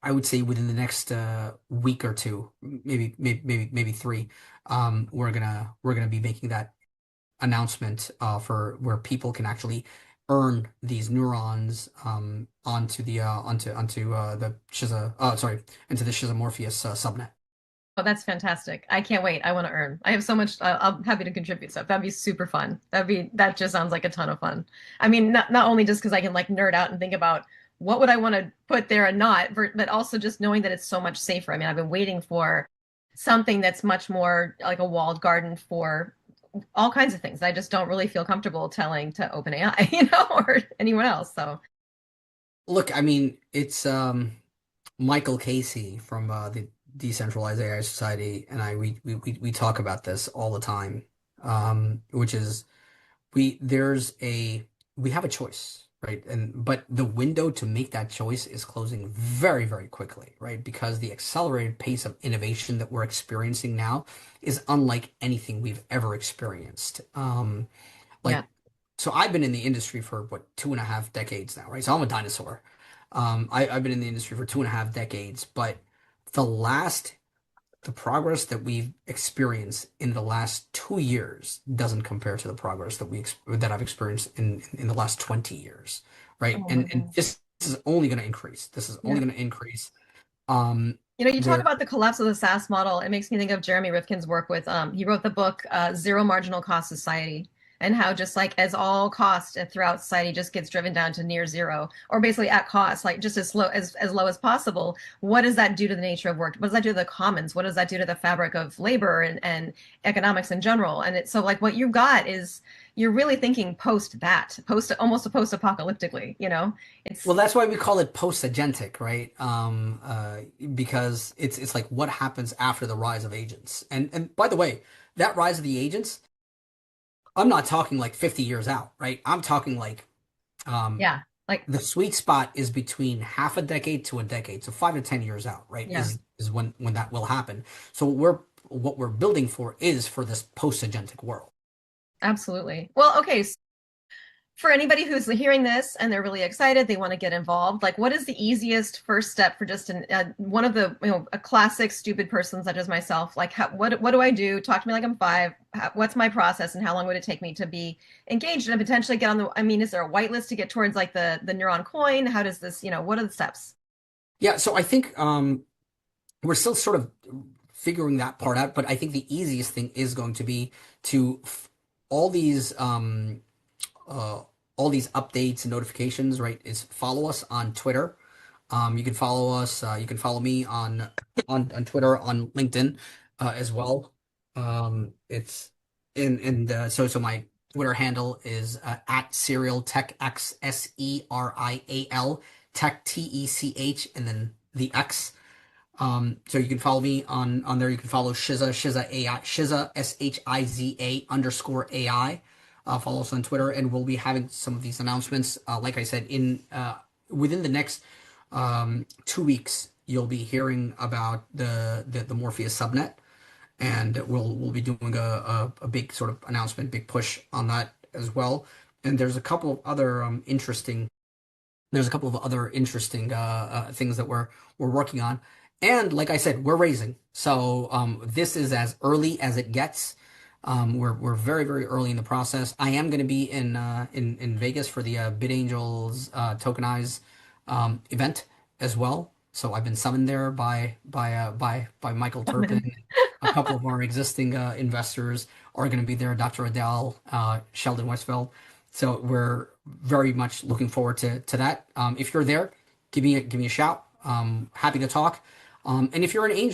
S2: I would say within the next week or two, maybe three, we're gonna be making that announcement for where people can actually earn these neurons onto the Shiza sorry into the Shiza Morpheus subnet.
S1: Oh, that's fantastic. I can't wait. I want to earn. I have so much. I'm happy to contribute stuff. That'd be super fun. That just sounds like a ton of fun. I mean, not only just because I can like nerd out and think about what would I want to put there and not, but also just knowing that it's so much safer. I mean, I've been waiting for something that's much more like a walled garden for all kinds of things. I just don't really feel comfortable telling to OpenAI, or anyone else. So
S2: Look, I mean, it's Michael Casey from the Decentralized AI Society and I we talk about this all the time, which is we there's a we have a choice, right? And but the window to make that choice is closing very, very quickly, right? Because the accelerated pace of innovation that we're experiencing now is unlike anything we've ever experienced.
S1: yeah.
S2: Like so I've been in the industry for what 2.5 decades now, right? So I'm a dinosaur. I've been in the industry for 2.5 decades, but the last the progress that we've experienced in the last 2 years doesn't compare to the progress that I've experienced in the last 20 years, right?
S1: Oh my
S2: And
S1: God.
S2: this is only going to increase. This is only
S1: Yeah.
S2: going to increase.
S1: You talk
S2: Where
S1: about the collapse of the SaaS model. It makes me think of Jeremy Rifkin's work with, he wrote the book Zero Marginal Cost Society, and how just like as all cost throughout society just gets driven down to near zero, or basically at cost, like just as low as possible. What does that do to the nature of work? What does that do to the commons? What does that do to the fabric of labor and economics in general? And it's so like what you've got is you're really thinking post almost post apocalyptically,
S2: well,
S1: It's
S2: that's why we call it post-agentic, right? Because it's like what happens after the rise of agents. And by the way, that rise of the agents, I'm not talking like 50 years out, right? I'm talking like um,
S1: yeah, like
S2: the sweet spot is between half a decade to a decade, so 5 to 10 years out, right?
S1: yeah.
S2: Is when that will happen. So what we're building for is for this post-agentic world.
S1: Absolutely. Well, okay. For anybody who's hearing this and they're really excited, they want to get involved, like what is the easiest first step for just one of the, a classic stupid person such as myself? Like, what do I do? Talk to me like I'm five. What's my process and how long would it take me to be engaged and potentially get on I mean, is there a whitelist to get towards like the neuron coin? How does this, what are the steps?
S2: Yeah, so I think we're still sort of figuring that part out, but I think the easiest thing is going to be to all these uh, all these updates and notifications, right? Is follow us on Twitter. You can follow us. You can follow me on Twitter, on LinkedIn, as well. It's so my Twitter handle is at Serial Tech XSERIAL Tech TECH and then the X. So you can follow me on there. You can follow Shiza AI, Shiza SHIZA_AI. Follow us on Twitter, and we'll be having some of these announcements. Like I said, in within the next 2 weeks, you'll be hearing about the Morpheus subnet, and we'll be doing a big sort of announcement, big push on that as well. And there's a couple of other interesting things that we're working on. And like I said, we're raising. So this is as early as it gets. We're very, very early in the process. I am going to be in Vegas for the Bid Angels tokenize event as well. So I've been summoned there by Michael Turpin. A couple of our existing investors are going to be there. Dr. Adele, Sheldon Westfeld. So we're very much looking forward to that. If you're there, give me a shout. Happy to talk. And if you're looking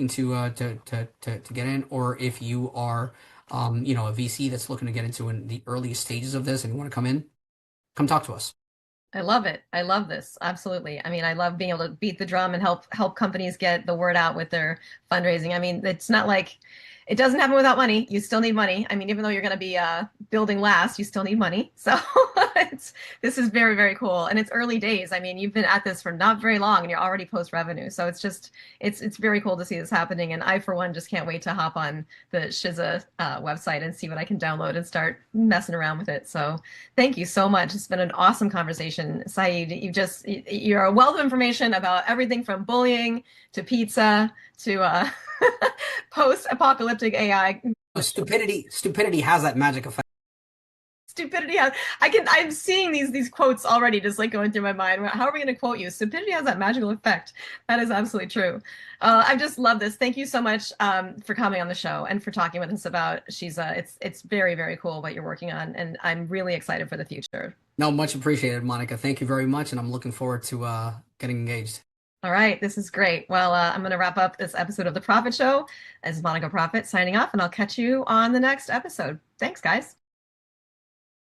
S2: to get in, or if you are a VC that's looking to get into in the earliest stages of this and you want to come in, come talk to us.
S1: I love it. I love this. Absolutely. I mean, I love being able to beat the drum and help companies get the word out with their fundraising. I mean, it's not like it doesn't happen without money. You still need money. I mean, even though you're going to be building last, you still need money. So this is very, very cool. And it's early days. I mean, you've been at this for not very long and you're already post revenue. So it's very cool to see this happening. And I, for one, just can't wait to hop on the Shiza website and see what I can download and start messing around with it. So thank you so much. It's been an awesome conversation. Syed, you're a wealth of information about everything from bullying to pizza to post-apocalyptic AI.
S2: Stupidity has that magic effect.
S1: Stupidity has, I'm seeing these quotes already just like going through my mind. How are we going to quote you? Stupidity has that magical effect. That is absolutely true. I just love this. Thank you so much for coming on the show and for talking with us about Shiza. It's very, very cool what you're working on, and I'm really excited for the future.
S2: No, much appreciated, Monica. Thank you very much, and I'm looking forward to getting engaged.
S1: All right, this is great. Well, I'm going to wrap up this episode of The Profit Show. This is Monica Profit signing off, and I'll catch you on the next episode. Thanks, guys.